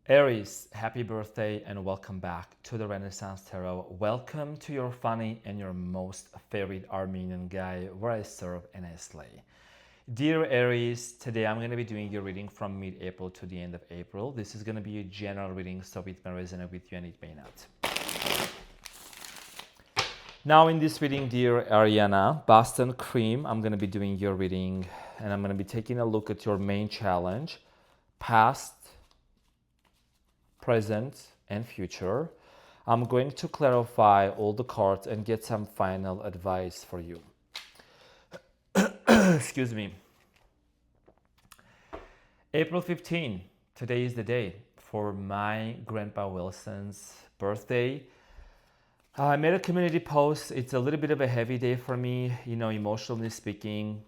Aries, happy birthday and welcome back to the Renaissance Tarot. Welcome to your funny and your most favorite Armenian guy where I serve and I slay. Dear Aries, today I'm going to be doing your reading from mid-April to the end of April. This is going to be a general reading, so it may resonate with you and it may not. Now in this reading, dear Ariana, Boston Cream, I'm going to be doing your reading and I'm going to be taking a look at your main challenge, past, present, and future. I'm going to clarify all the cards and get some final advice for you. Excuse me. April 15, today is the day for my Grandpa Wilson's birthday. I made a community post. It's a little bit of a heavy day for me, emotionally speaking,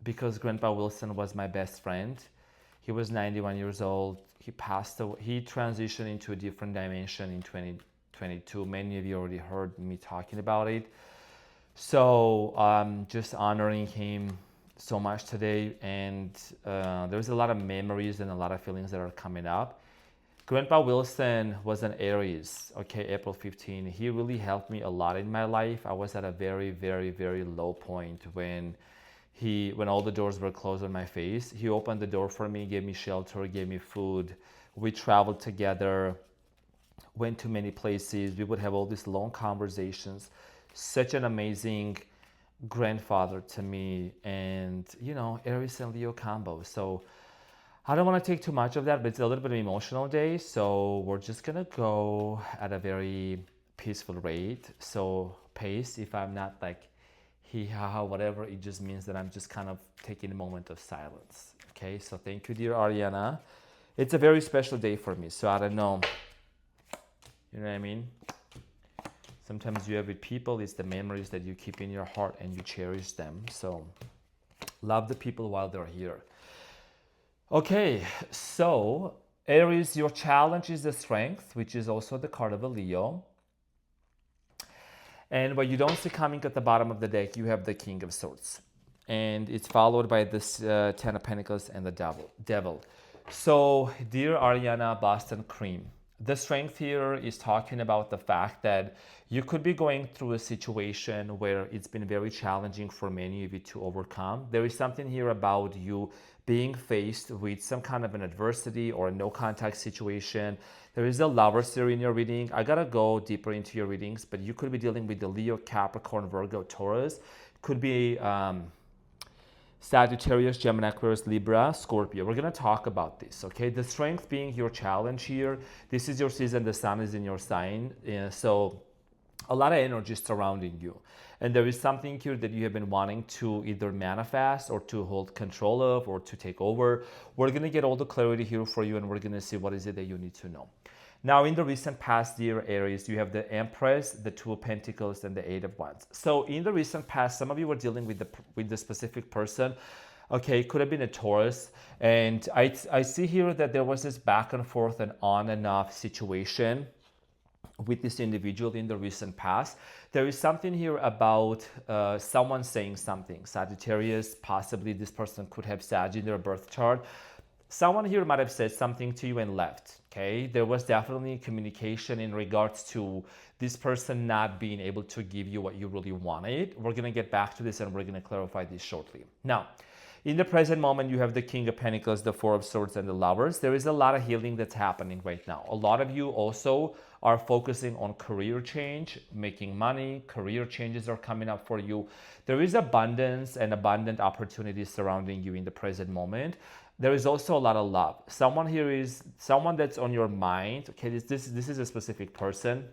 because Grandpa Wilson was my best friend. He was 91 years old. He passed away. He transitioned into a different dimension in 2022. Many of you already heard me talking about it. So I'm just honoring him so much today. And there's a lot of memories and a lot of feelings that are coming up. Grandpa Wilson was an Aries, okay, April 15. He really helped me a lot in my life. I was at a very, very, very low point when all the doors were closed on my face. He opened the door for me, gave me shelter, gave me food. We traveled together, went to many places. We would have all these long conversations. Such an amazing grandfather to me, and Aries and Leo combo. So I don't want to take too much of that, but it's a little bit of an emotional day. So we're just gonna go at a very peaceful rate. So pace, if I'm not like he, ha, whatever, it just means that I'm just kind of taking a moment of silence. Okay, so thank you, dear Ariana. It's a very special day for me, so I don't know. You know what I mean? Sometimes you have with people, it's the memories that you keep in your heart and you cherish them. So love the people while they're here. Okay, so Aries, your challenge is the Strength, which is also the card of a Leo. And what you don't see coming at the bottom of the deck, you have the King of Swords. And it's followed by this Ten of Pentacles and the Devil. So, dear Ariana, Boston Cream, the Strength here is talking about the fact that you could be going through a situation where it's been very challenging for many of you to overcome. There is something here about you being faced with some kind of an adversity or a no contact situation. There is a Lovers here in your reading. I gotta go deeper into your readings, but you could be dealing with the Leo, Capricorn, Virgo, Taurus. Could be Sagittarius, Gemini, Aquarius, Libra, Scorpio. We're going to talk about this, okay? The Strength being your challenge here. This is your season. The sun is in your sign. So a lot of energy surrounding you. And there is something here that you have been wanting to either manifest or to hold control of or to take over. We're going to get all the clarity here for you, and we're going to see what is it that you need to know. Now, in the recent past, dear Aries, you have the Empress, the Two of Pentacles, and the Eight of Wands. So in the recent past, some of you were dealing with the specific person. Okay, it could have been a Taurus. And I see here that there was this back and forth and on and off situation with this individual in the recent past. There is something here about someone saying something. Sagittarius, possibly this person could have Sag in their birth chart. Someone here might have said something to you and left, okay? There was definitely communication in regards to this person not being able to give you what you really wanted. We're gonna get back to this and we're gonna clarify this shortly. Now, in the present moment, you have the King of Pentacles, the Four of Swords, and the Lovers. There is a lot of healing that's happening right now. A lot of you also are focusing on career change, making money. Career changes are coming up for you. There is abundance and abundant opportunities surrounding you in the present moment. There is also a lot of love. Someone here is someone that's on your mind. Okay, this is a specific person.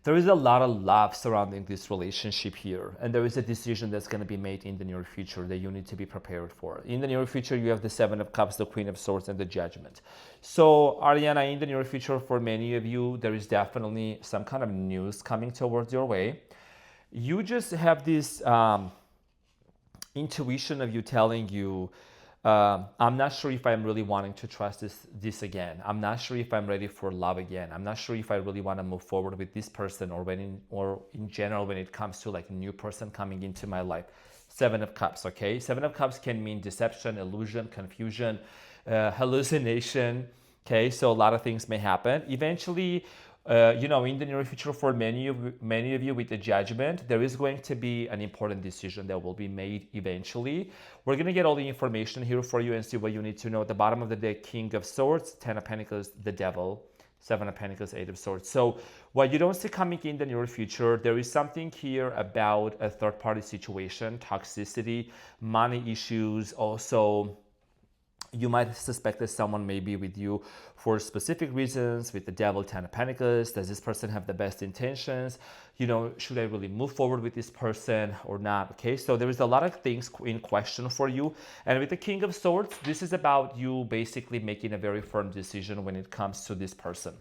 There is a lot of love surrounding this relationship here, and there is a decision that's going to be made in the near future that you need to be prepared for. In the near future, you have the Seven of Cups, the Queen of Swords, and the Judgment. So, Ariana, in the near future, for many of you, there is definitely some kind of news coming towards your way. You just have this intuition of you telling you, I'm not sure if I'm really wanting to trust this again. I'm not sure if I'm ready for love again. I'm not sure if I really want to move forward with this person or in general when it comes to like a new person coming into my life. Seven of Cups, okay? Seven of Cups can mean deception, illusion, confusion. hallucination. Okay, so a lot of things may happen. Eventually, in the near future, for many of you with the judgment, there is going to be an important decision that will be made eventually. We're going to get all the information here for you and see what you need to know. At the bottom of the deck, King of Swords, Ten of Pentacles, the Devil, Seven of Pentacles, Eight of Swords. So what you don't see coming in the near future, there is something here about a third-party situation, toxicity, money issues, also you might suspect that someone may be with you for specific reasons. With the Devil, Ten of Pentacles, does this person have the best intentions? Should I really move forward with this person or not? Okay, so there is a lot of things in question for you. And with the King of Swords, this is about you basically making a very firm decision when it comes to this person.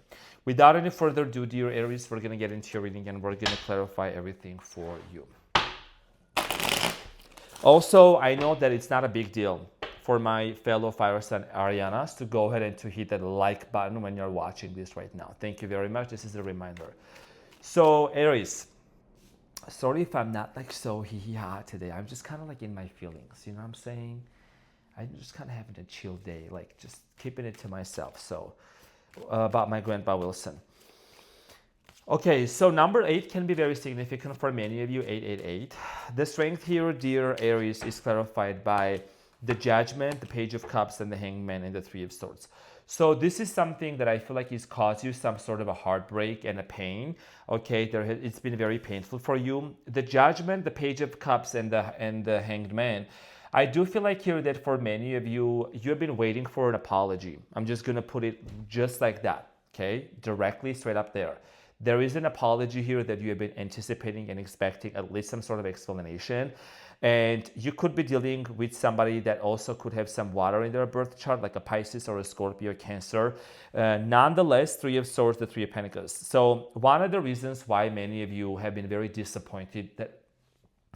Without any further ado, dear Aries, we're going to get into your reading and we're going to clarify everything for you. Also, I know that it's not a big deal for my fellow fire sign Arianas to go ahead and to hit that like button when you're watching this right now. Thank you very much. This is a reminder. So Aries, sorry if I'm not like so hee-hee-ha today. I'm just kind of like in my feelings. You know what I'm saying? I'm just kind of having a chill day, like just keeping it to myself. So about my Grandpa Wilson. Okay, so number 8 can be very significant for many of you, 888. The strength here, dear Aries, is clarified by the Judgment, the Page of Cups, and the Hangman, and the Three of Swords. So this is something that I feel like has caused you some sort of a heartbreak and a pain. Okay, it's been very painful for you. The Judgment, the Page of Cups, and the Hanged Man. I do feel like here that for many of you, you have been waiting for an apology. I'm just gonna put it just like that. Okay, directly straight up there. There is an apology here that you have been anticipating and expecting at least some sort of explanation. And you could be dealing with somebody that also could have some water in their birth chart, like a Pisces or a Scorpio or Cancer. Nonetheless, Three of Swords, the Three of Pentacles. So one of the reasons why many of you have been very disappointed that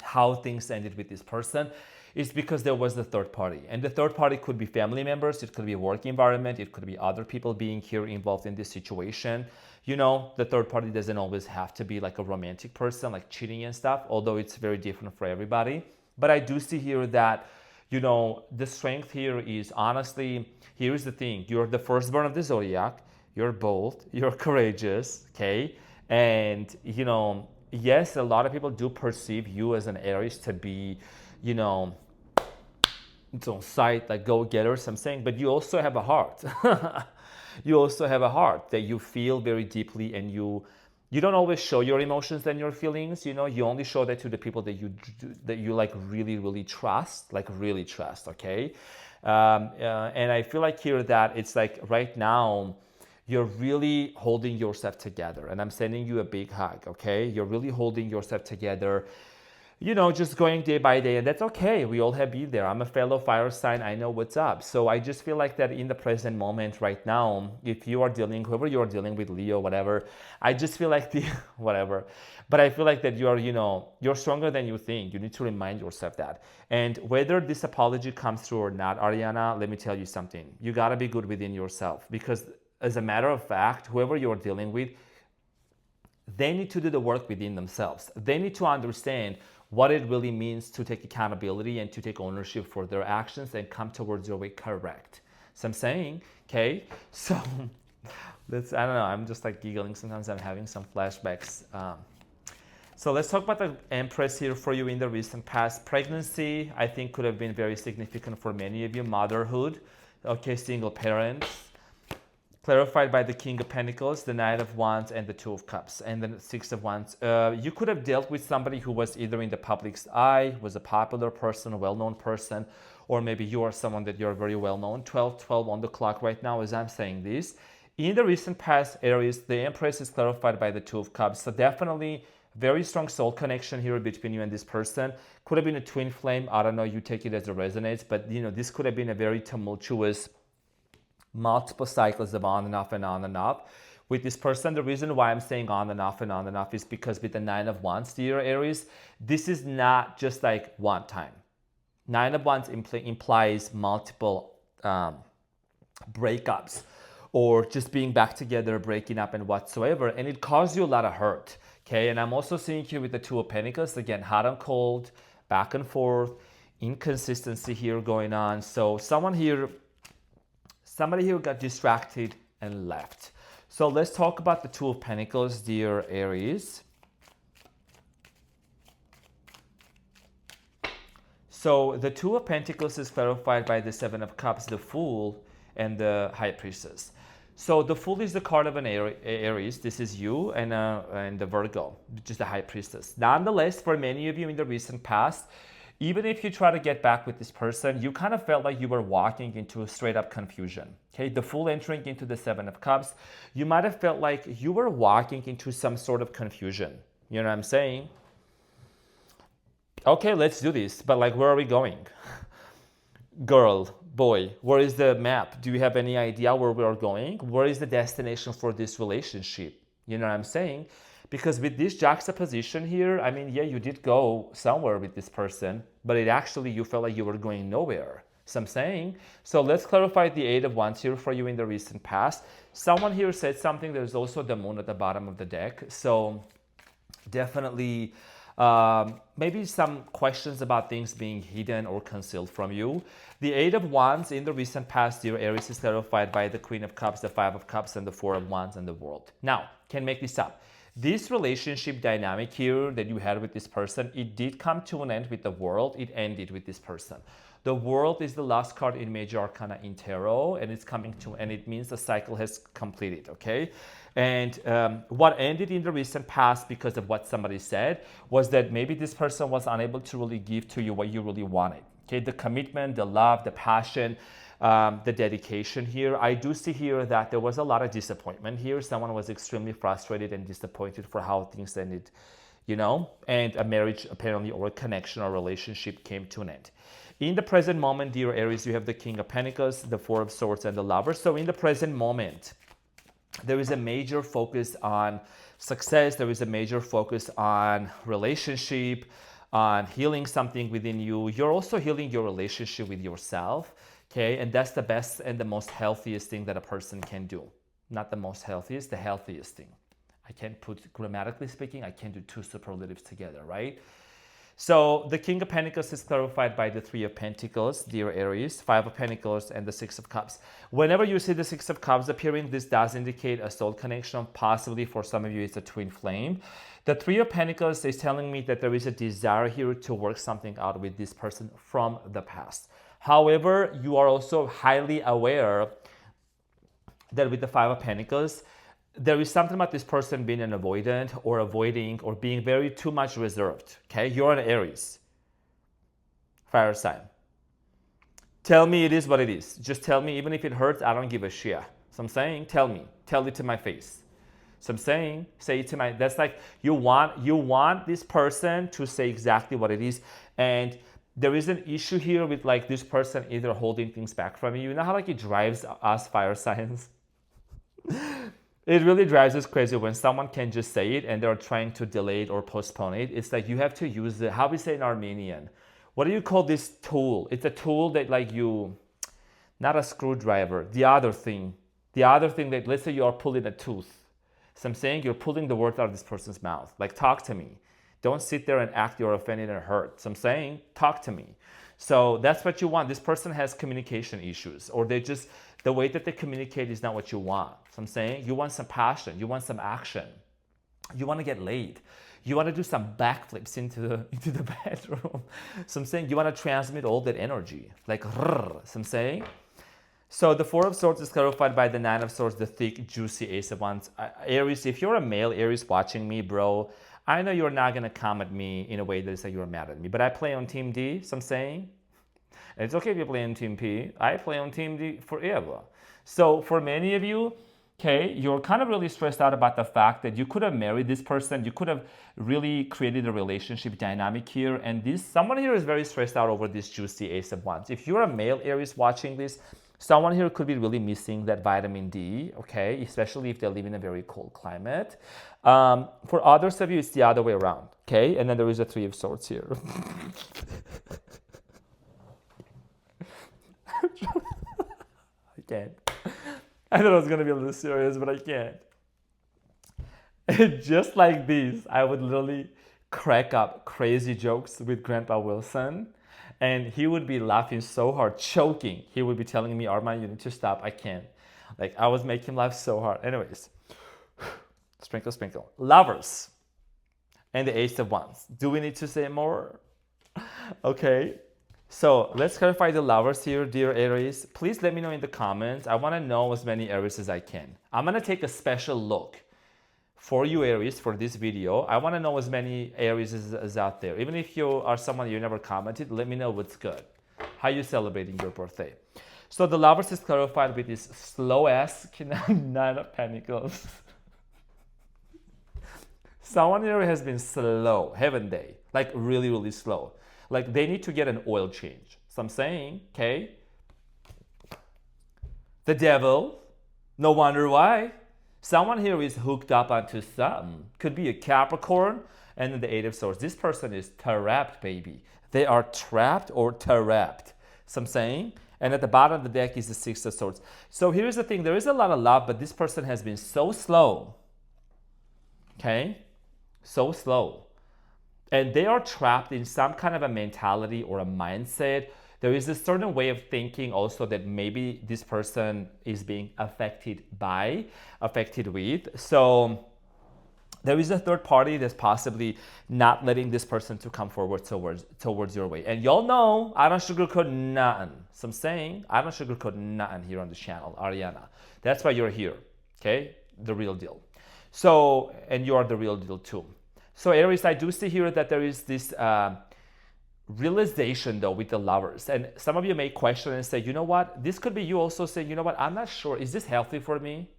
how things ended with this person is because there was the third party. And the third party could be family members, it could be a work environment, it could be other people being here involved in this situation. The third party doesn't always have to be like a romantic person, like cheating and stuff, although it's very different for everybody. But I do see here that, the strength here is honestly, here's the thing. You're the firstborn of the zodiac. You're bold. You're courageous. Okay. And, yes, a lot of people do perceive you as an Aries to be, it's on site, like go-getters, I'm saying, but you also have a heart. You also have a heart that you feel very deeply, and you don't always show your emotions and your feelings. You only show that to the people that you like really trust, okay? And I feel like here that it's like right now you're really holding yourself together, and I'm sending you a big hug, okay? You're really holding yourself together, just going day by day, and that's okay. We all have been there. I'm a fellow fire sign. I know what's up. So I just feel like that in the present moment right now, if you are dealing, whoever you are dealing with, Leo, whatever, I just feel like whatever. But I feel like that you are, you're stronger than you think. You need to remind yourself that. And whether this apology comes through or not, Ariana, let me tell you something. You got to be good within yourself, because as a matter of fact, whoever you're dealing with, they need to do the work within themselves. They need to understand what it really means to take accountability and to take ownership for their actions and come towards your way correct. So I'm saying, okay, so I don't know, I'm just like giggling. Sometimes I'm having some flashbacks. So let's talk about the Empress here for you in the recent past. Pregnancy, I think, could have been very significant for many of you. Motherhood, okay, single parents. Clarified by the King of Pentacles, the Knight of Wands, and the Two of Cups, and the Six of Wands. You could have dealt with somebody who was either in the public's eye, was a popular person, a well-known person, or maybe you are someone that you're very well-known. 12 on the clock right now as I'm saying this. In the recent past, Aries, the Empress is clarified by the Two of Cups. So definitely very strong soul connection here between you and this person. Could have been a twin flame. I don't know, you take it as it resonates, but this could have been a very tumultuous multiple cycles of on and off and on and off with this person. The reason why I'm saying on and off and on and off is because with the Nine of Wands, dear Aries, this is not just like one time. Nine of Wands implies multiple breakups, or just being back together, breaking up and whatsoever, and it caused you a lot of hurt, okay? And I'm also seeing here with the Two of Pentacles, again, hot and cold, back and forth, inconsistency here going on. So someone here Somebody here got distracted and left. So let's talk about the Two of Pentacles, dear Aries. So the Two of Pentacles is clarified by the Seven of Cups, the Fool, and the High Priestess. So the Fool is the card of an Aries. This is you, and the Virgo, which is the High Priestess. Nonetheless, for many of you in the recent past, even if you try to get back with this person, you kind of felt like you were walking into a straight up confusion. Okay, the Fool entering into the Seven of Cups, you might have felt like you were walking into some sort of confusion. You know what I'm saying? Okay, let's do this, but like, where are we going? Girl, boy, where is the map? Do you have any idea where we are going? Where is the destination for this relationship? You know what I'm saying? Because with this juxtaposition here, I mean, yeah, you did go somewhere with this person, but it actually, you felt like you were going nowhere. So I'm saying, so let's clarify the Eight of Wands here for you in the recent past. Someone here said something. There's also the Moon at the bottom of the deck. So definitely maybe some questions about things being hidden or concealed from you. The Eight of Wands in the recent past, dear Aries, is clarified by the Queen of Cups, the Five of Cups, and the Four of Wands and the World. Now, can make this up. This relationship dynamic here that you had with this person, it did come to an end with the World. It ended with this person. The World is the last card in Major Arcana in Tarot, and it's coming to, and it means the cycle has completed, okay? And what ended in the recent past because of what somebody said was that maybe this person was unable to really give to you what you really wanted, okay? The commitment, the love, the passion, the dedication here. I do see here that there was a lot of disappointment here. Someone was extremely frustrated and disappointed for how things ended, you know, and a marriage apparently, or a connection or relationship came to an end. In the present moment, dear Aries, you have the King of Pentacles, the Four of Swords, and the Lover. So in the present moment, there is a major focus on success. There is a major focus on relationship, on healing something within you. You're also healing your relationship with yourself, okay? And that's the best and the most healthiest thing that a person can do. Not the most healthiest, the healthiest thing. I can't put, grammatically speaking, I can't do two superlatives together, right? So the King of Pentacles is clarified by the Three of Pentacles, dear Aries, Five of Pentacles, and the Six of Cups. Whenever you see the Six of Cups appearing, this does indicate a soul connection. Possibly for some of you, it's a twin flame. The Three of Pentacles is telling me that there is a desire here to work something out with this person from the past. However, you are also highly aware that with the Five of Pentacles, there is something about this person being an avoidant or avoiding or being very too much reserved. Okay, you're an Aries, fire sign. Tell me it is what it is. Just tell me, even if it hurts, I don't give a shit. So I'm saying, tell me, tell it to my face. So I'm saying, say it to my. That's like you want this person to say exactly what it is, and there is an issue here with like this person either holding things back from you. You know how like it drives us fire signs. It really drives us crazy when someone can just say it and they're trying to delay it or postpone it. It's like you have to use the, how we say in Armenian, what do you call this tool? It's a tool that like you, not a screwdriver, the other thing that, let's say you are pulling a tooth. So I'm saying you're pulling the words out of this person's mouth. Like, talk to me. Don't sit there and act you're offended and hurt. So I'm saying, talk to me. So that's what you want. This person has communication issues, or they just, the way that they communicate is not what you want. So I'm saying you want some passion, you want some action, you want to get laid, you want to do some backflips into the bedroom. So I'm saying you want to transmit all that energy, like, so I'm saying. So the Four of Swords is clarified by the Nine of Swords, the thick, juicy Ace of Wands. Aries, if you're a male Aries watching me, bro, I know you're not going to come at me in a way that is like you're mad at me, but I play on Team D, so I'm saying. And it's okay if you play on Team P. I play on Team D forever. So for many of you, okay, you're kind of really stressed out about the fact that you could have married this person. You could have really created a relationship dynamic here. And this, someone here is very stressed out over this juicy Ace of Wands. If you're a male Aries watching this, someone here could be really missing that vitamin D, okay, especially if they live in a very cold climate. For others of you, it's the other way around, okay? And then there is a Three of Swords here. I can't. I thought I was going to be a little serious, but I can't. Just like this, I would literally crack up crazy jokes with Grandpa Wilson. And he would be laughing so hard, choking. He would be telling me, Arman, you need to stop. I can't. Like, I was making him laugh so hard. Anyways, sprinkle, sprinkle. Lovers and the Ace of Wands. Do we need to say more? Okay. So let's clarify the lovers here, dear Aries. Please let me know in the comments. I want to know as many Aries as I can. I'm going to take a special look for you Aries for this video. I want to know as many Aries as out there. Even if you are someone you never commented, let me know what's good. How you celebrating your birthday? So the lovers is clarified with this slow ass Nine of Pentacles. Someone here has been slow, haven't they? Like really, really slow. Like they need to get an oil change. So I'm saying, okay? The devil, no wonder why. Someone here is hooked up onto something. Could be a Capricorn, and then the Eight of Swords. This person is trapped, baby. They are trapped or trapped. So I'm saying, and at the bottom of the deck is the Six of Swords. So here's the thing, there is a lot of love, but this person has been so slow. Okay? So slow. And they are trapped in some kind of a mentality or a mindset. There is a certain way of thinking also that maybe this person is being affected with. So there is a third party that's possibly not letting this person to come forward towards your way. And y'all know I don't sugarcoat nothing. So I'm saying I don't sugarcoat nothing here on the channel, Ariana. That's why you're here, okay? The real deal. So, and you are the real deal too. So Aries, I do see here that there is this realization though with the lovers, and some of you may question and say, you know what, this could be you also saying, you know what, I'm not sure, is this healthy for me?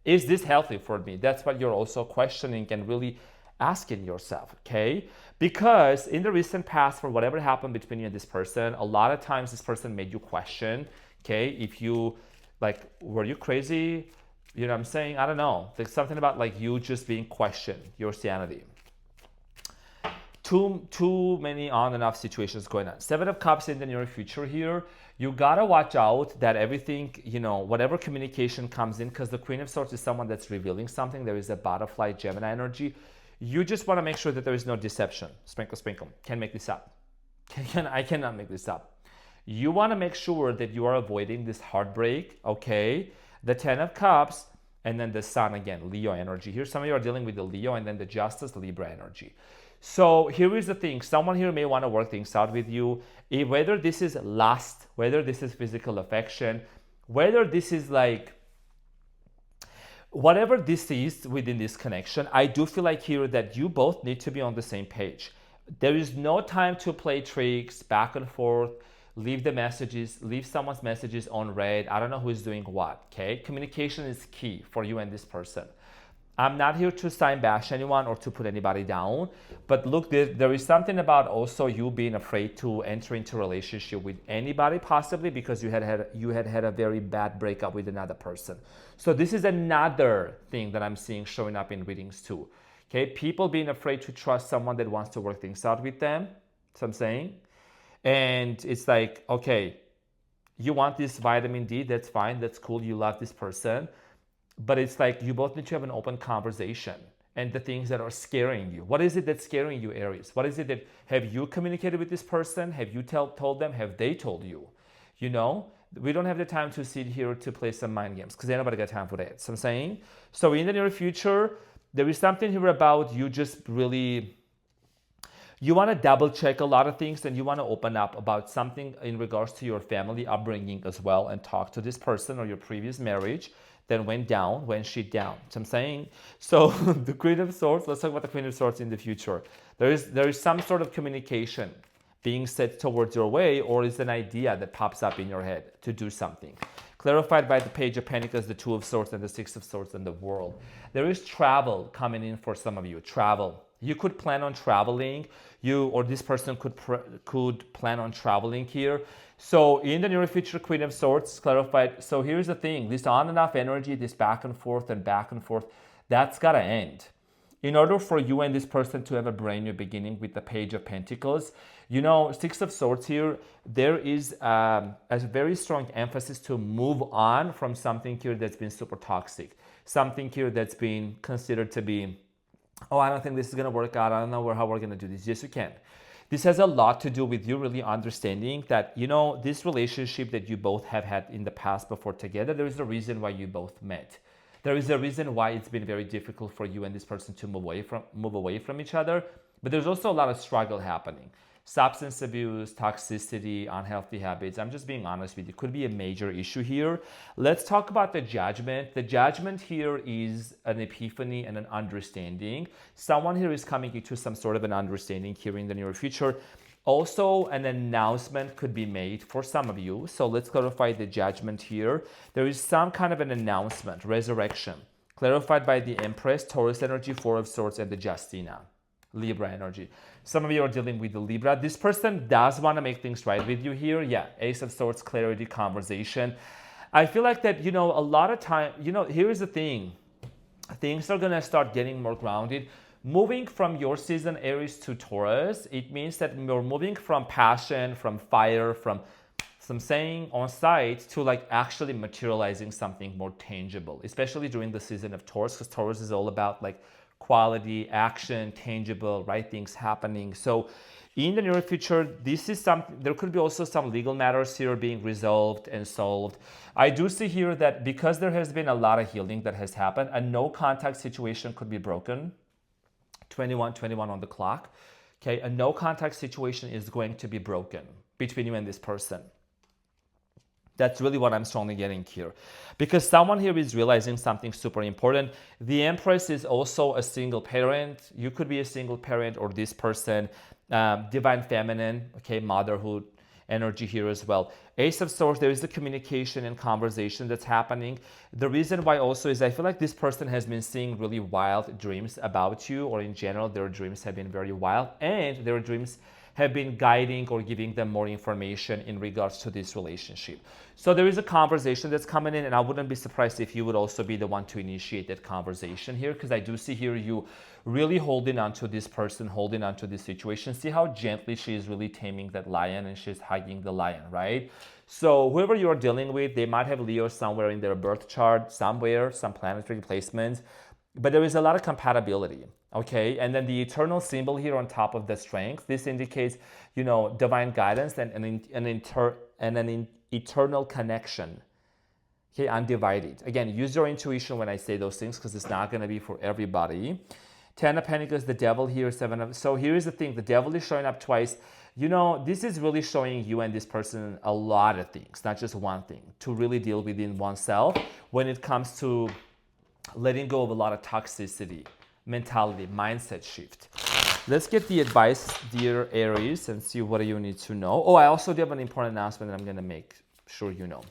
Is this healthy for me? That's what you're also questioning and really asking yourself, okay? Because in the recent past, for whatever happened between you and this person, a lot of times this person made you question, okay, if you, like, were you crazy? You know what I'm saying? I don't know. There's something about like you just being questioned, your sanity. Too many on and off situations going on. Seven of Cups in the near future here. You gotta watch out that everything, you know, whatever communication comes in, because the Queen of Swords is someone that's revealing something. There is a butterfly Gemini energy. You just want to make sure that there is no deception. Sprinkle, sprinkle. Can't make this up. I cannot make this up. You want to make sure that you are avoiding this heartbreak, okay? The Ten of Cups, and then the Sun again, Leo energy. Here, some of you are dealing with the Leo, and then the Justice, Libra energy. So here is the thing. Someone here may want to work things out with you. Whether this is lust, whether this is physical affection, whether this is like, whatever this is within this connection, I do feel like here that you both need to be on the same page. There is no time to play tricks, back and forth, leave the messages, leave someone's messages on read. I don't know who's doing what, okay? Communication is key for you and this person. I'm not here to sign bash anyone or to put anybody down, but look, there is something about also you being afraid to enter into a relationship with anybody, possibly because you had a very bad breakup with another person. So this is another thing that I'm seeing showing up in readings too. Okay, people being afraid to trust someone that wants to work things out with them. So I'm saying, and it's like, okay, you want this vitamin D, that's fine, that's cool, you love this person. But it's like you both need to have an open conversation and the things that are scaring you. What is it that's scaring you, Aries? What is it that, have you communicated with this person? Have you told them? Have they told you? You know, we don't have the time to sit here to play some mind games because ain't nobody got time for that. So I'm saying, so in the near future, there is something here about you just really, you want to double check a lot of things and you want to open up about something in regards to your family upbringing as well and talk to this person or your previous marriage that went shit down. So I'm saying, so the Queen of Swords, let's talk about the Queen of Swords in the future. There is some sort of communication being said towards your way, or is an idea that pops up in your head to do something. Clarified by the Page of Pentacles, the Two of Swords, and the Six of Swords, and the World. There is travel coming in for some of you, travel. You could plan on traveling, you or this person could plan on traveling here. So in the near future, Queen of Swords, clarified. So here's the thing, this on and off energy, this back and forth, that's gotta end. In order for you and this person to have a brand new beginning with the Page of Pentacles, you know, Six of Swords here, there is a very strong emphasis to move on from something here that's been super toxic. Something here that's been considered to be, oh, I don't think this is going to work out. I don't know how we're going to do this. Yes, you can. This has a lot to do with you really understanding that, this relationship that you both have had in the past before together, there is a reason why you both met. There is a reason why it's been very difficult for you and this person to move away from each other. But there's also a lot of struggle happening. Substance abuse, toxicity, unhealthy habits. I'm just being honest with you. Could be a major issue here. Let's talk about the judgment. The judgment here is an epiphany and an understanding. Someone here is coming into some sort of an understanding here in the near future. Also, an announcement could be made for some of you. So let's clarify the judgment here. There is some kind of an announcement, resurrection, clarified by the Empress, Taurus energy, Four of Swords, and the Justina, Libra energy. Some of you are dealing with the Libra. This person does want to make things right with you here. Yeah, Ace of Swords, clarity, conversation. I feel like that, a lot of time, here's the thing. Things are going to start getting more grounded. Moving from your season Aries to Taurus, it means that you're moving from passion, from fire, from some saying on site to like actually materializing something more tangible, especially during the season of Taurus, because Taurus is all about like quality, action, tangible, right things happening. So in the near future, this is something, there could be also some legal matters here being resolved and solved. I do see here that because there has been a lot of healing that has happened, a no contact situation could be broken. 21 on the clock. Okay, a no contact situation is going to be broken between you and this person. That's really what I'm strongly getting here. Because someone here is realizing something super important. The Empress is also a single parent. You could be a single parent, or this person, divine feminine, okay, motherhood energy here as well. Ace of Swords, there is the communication and conversation that's happening. The reason why also is I feel like this person has been seeing really wild dreams about you, or in general, their dreams have been very wild, and their dreams have been guiding or giving them more information in regards to this relationship. So there is a conversation that's coming in, and I wouldn't be surprised if you would also be the one to initiate that conversation here, because I do see here you really holding on to this person, holding on to this situation. See how gently she is really taming that lion, and she's hugging the lion, right? So whoever you're dealing with, they might have Leo somewhere in their birth chart, somewhere, some planetary placement, but there is a lot of compatibility. Okay, and then the eternal symbol here on top of the strength, this indicates, divine guidance and an eternal connection. Okay, undivided. Again, use your intuition when I say those things, because it's not going to be for everybody. Ten of Pentacles, the devil here, so here is the thing, the devil is showing up twice. This is really showing you and this person a lot of things, not just one thing, to really deal within oneself when it comes to letting go of a lot of toxicity, mentality, mindset shift. Let's get the advice, dear Aries, and see what you need to know. Oh, I also do have an important announcement that I'm going to make sure you know.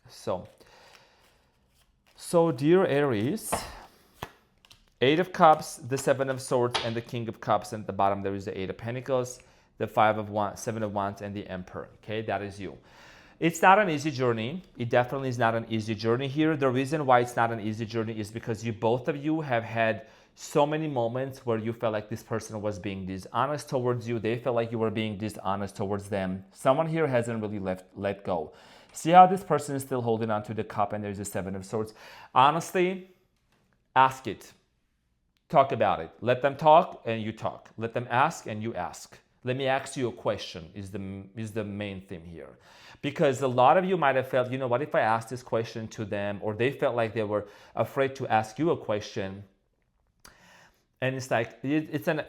So dear Aries, Eight of Cups, the Seven of Swords, and the King of Cups, and at the bottom there is the Eight of Pentacles, the Five of Wands, Seven of Wands, and the Emperor. Okay, that is you. It's not an easy journey. It definitely is not an easy journey here. The reason why it's not an easy journey is because both of you have had so many moments where you felt like this person was being dishonest towards you. They felt like you were being dishonest towards them. Someone here hasn't really let go. See how this person is still holding on to the cup, and there's a Seven of Swords. Honestly, ask it. Talk about it. Let them talk and you talk. Let them ask and you ask. Let me ask you a question is the main theme here. Because a lot of you might have felt, what if I ask this question to them? Or they felt like they were afraid to ask you a question. And it's like, it's an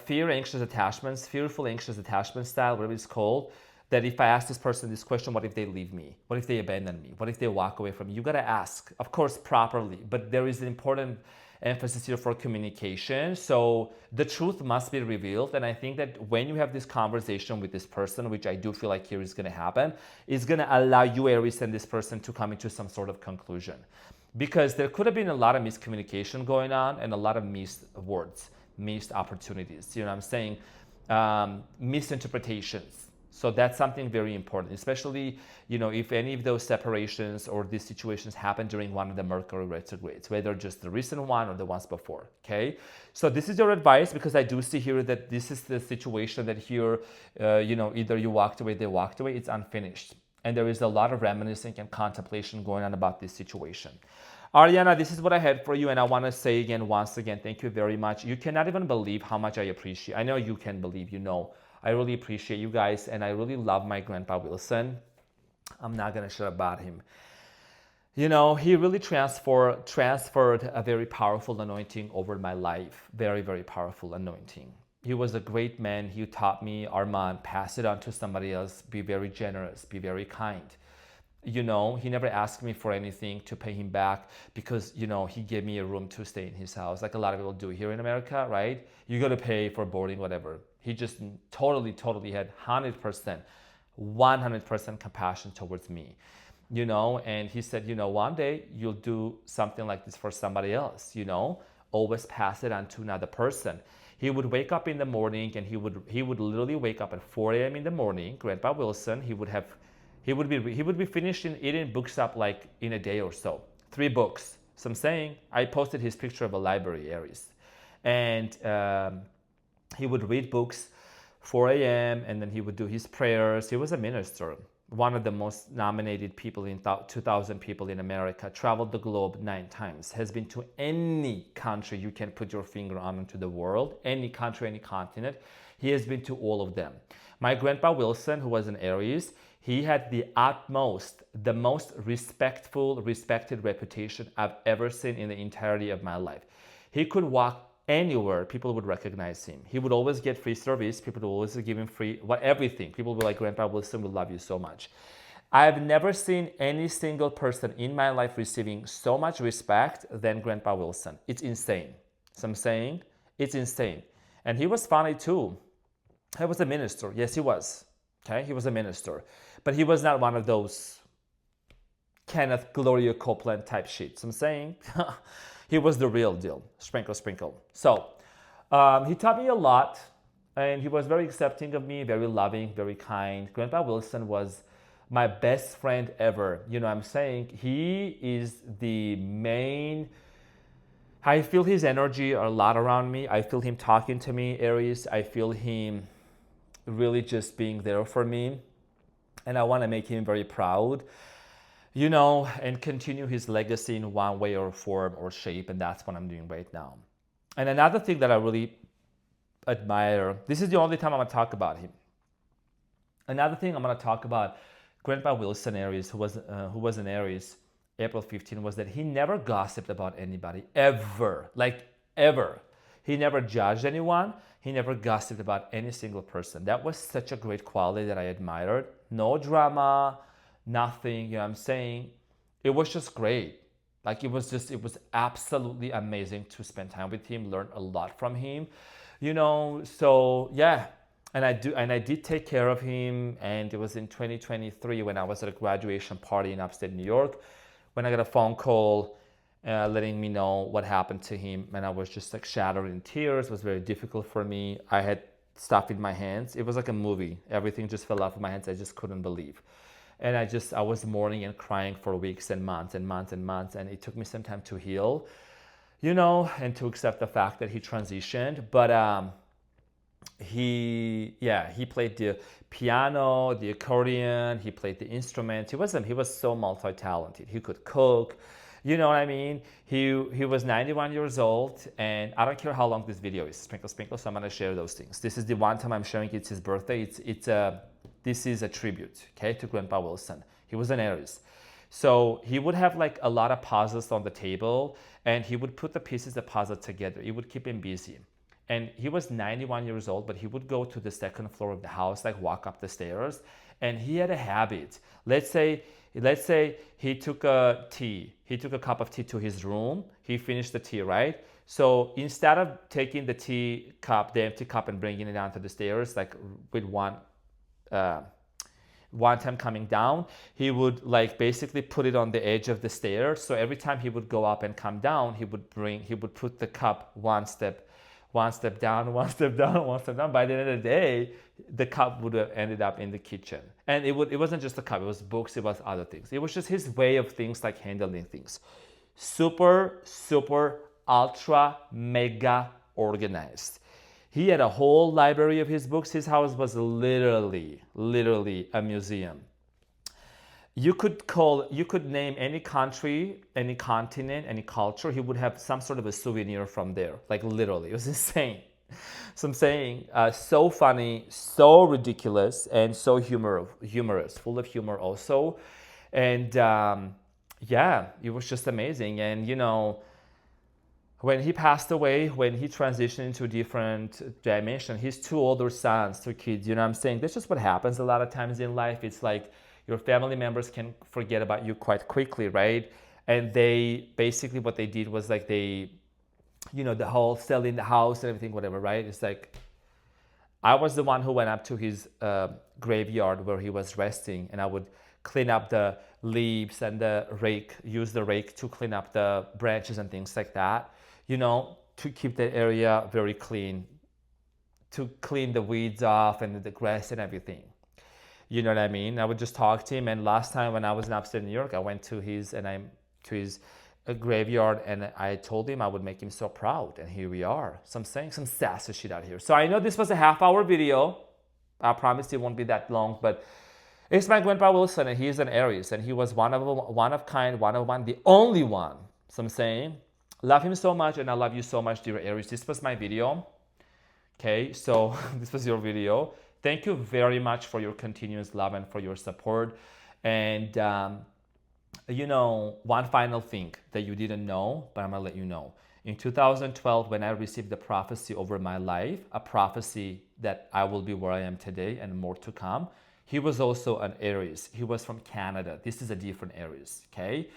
fearful, anxious attachment style, whatever it's called, that if I ask this person this question, what if they leave me? What if they abandon me? What if they walk away from me? You got to ask, of course, properly. But there is an important emphasis here for communication. So the truth must be revealed. And I think that when you have this conversation with this person, which I do feel like here is going to happen, is going to allow you, Aries, and this person to come into some sort of conclusion. Because there could have been a lot of miscommunication going on and a lot of missed words, missed opportunities. You know what I'm saying? Misinterpretations. So that's something very important, especially, if any of those separations or these situations happen during one of the Mercury retrogrades, whether just the recent one or the ones before, okay? So this is your advice, because I do see here that this is the situation that here, either you walked away, they walked away, it's unfinished. And there is a lot of reminiscing and contemplation going on about this situation. Ariana, this is what I had for you, and I want to say again, once again, thank you very much. You cannot even believe how much I appreciate. I know you can believe, I really appreciate you guys, and I really love my Grandpa Wilson. I'm not gonna share about him. He really transferred a very powerful anointing over my life. Very, very powerful anointing. He was a great man. He taught me, Arman, pass it on to somebody else. Be very generous. Be very kind. He never asked me for anything to pay him back because, he gave me a room to stay in his house, like a lot of people do here in America, right? You got to pay for boarding, whatever. He just totally had 100% compassion towards me, and he said, one day you'll do something like this for somebody else, always pass it on to another person. He would wake up in the morning and he would literally wake up at 4 a.m. in the morning. Grandpa Wilson, he would be finished in eating books up like in a day or so. 3 books. So I'm saying, I posted his picture of a library, Aries. And he would read books 4 a.m. and then he would do his prayers. He was a minister, one of the most nominated people in 2,000 people in America, traveled the globe 9 times, has been to any country you can put your finger on into the world, any country, any continent. He has been to all of them. My Grandpa Wilson, who was an Aries, he had the most respected reputation I've ever seen in the entirety of my life. He could walk anywhere, people would recognize him. He would always get free service. People would always give him free, everything. People were like, Grandpa Wilson, we love you so much. I've never seen any single person in my life receiving so much respect than Grandpa Wilson. It's insane. So I'm saying, it's insane. And he was funny too. He was a minister. Yes, he was. Okay, he was a minister. But he was not one of those Kenneth Gloria Copeland type shit. So I'm saying, he was the real deal. Sprinkle, sprinkle. So he taught me a lot, and he was very accepting of me, very loving, very kind. Grandpa Wilson was my best friend ever. I'm saying he is the main. I feel his energy a lot around me. I feel him talking to me, Aries. I feel him really just being there for me. And I want to make him very proud. And continue his legacy in one way or form or shape. And that's what I'm doing right now. And another thing that I really admire, this is the only time I'm going to talk about him. Another thing I'm going to talk about Grandpa Wilson, Aries, who was an Aries, April 15, was that he never gossiped about anybody, ever. Like, ever. He never judged anyone. He never gossiped about any single person. That was such a great quality that I admired. No drama. Nothing, I'm saying, it was just great. Like it was absolutely amazing to spend time with him, learn a lot from him, so yeah. And I did take care of him. And it was in 2023 when I was at a graduation party in upstate New York, when I got a phone call letting me know what happened to him. And I was just like shattered in tears. It was very difficult for me. I had stuff in my hands. It was like a movie. Everything just fell off of my hands. I just couldn't believe. And I was mourning and crying for weeks and months and months and months. And it took me some time to heal, and to accept the fact that he transitioned. But he played the piano, the accordion, he played the instrument. He was so multi-talented. He could cook, you know what I mean? He was 91 years old, and I don't care how long this video is, sprinkle, sprinkle, so I'm gonna share those things. This is the one time I'm showing it's his birthday. This is a tribute, okay, to Grandpa Wilson. He was an Aries. So he would have like a lot of puzzles on the table, and he would put the pieces of puzzle together. It would keep him busy. And he was 91 years old, but he would go to the second floor of the house, like walk up the stairs. And he had a habit. Let's say he took a cup of tea to his room. He finished the tea, right? So instead of taking the empty cup and bringing it down to the stairs, like with one time coming down, he would like basically put it on the edge of the stairs. So every time he would go up and come down, he would put the cup one step down. By the end of the day, the cup would have ended up in the kitchen. And it wasn't just a cup, it was books, it was other things. It was just his way of things, like handling things. Super, super, ultra, mega organized. He had a whole library of his books. His house was literally a museum. you could name any country, any continent, any culture. He would have some sort of a souvenir from there, like literally. It was insane. So I'm saying, so funny, so ridiculous, and so humorous, full of humor also. And yeah, it was just amazing. And when he passed away, when he transitioned into a different dimension, his two older sons, two kids, what I'm saying? That's just what happens a lot of times in life. It's like your family members can forget about you quite quickly, right? And they basically, what they did was like the whole selling the house and everything, whatever, right? It's like, I was the one who went up to his graveyard where he was resting, and I would clean up the leaves and use the rake to clean up the branches and things like that, to keep the area very clean, to clean the weeds off and the grass and everything. You know what I mean? I would just talk to him. And last time when I was in upstate New York, I went to his graveyard, and I told him I would make him so proud. And here we are. So I'm saying some sassy shit out here. So I know this was a half-hour video. I promise it won't be that long, but it's my grandpa Wilson, and he's an Aries, and he was one of kind, one of one, the only one. So I'm saying, love him so much, and I love you so much, dear Aries. This was my video. Okay, so this was your video. Thank you very much for your continuous love and for your support. And one final thing that you didn't know, but I'm gonna let you know. In 2012, when I received the prophecy over my life, a prophecy that I will be where I am today and more to come, he was also an Aries. He was from Canada. This is a different Aries, okay?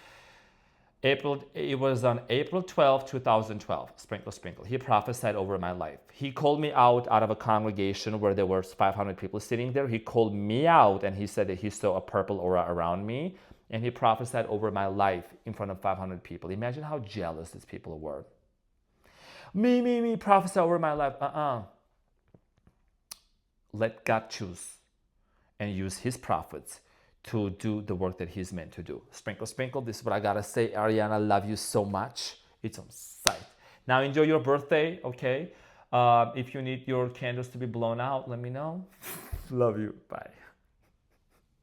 It was on April 12, 2012, sprinkle, sprinkle. He prophesied over my life. He called me out of a congregation where there were 500 people sitting there. He called me out, and he said that he saw a purple aura around me, and he prophesied over my life in front of 500 people. Imagine how jealous these people were. Me, prophesy over my life. Let God choose and use his prophets to do the work that he's meant to do. Sprinkle, sprinkle. This is what I gotta say. Ariana, I love you so much. It's on site. Now enjoy your birthday, okay? If you need your candles to be blown out, let me know. Love you. Bye.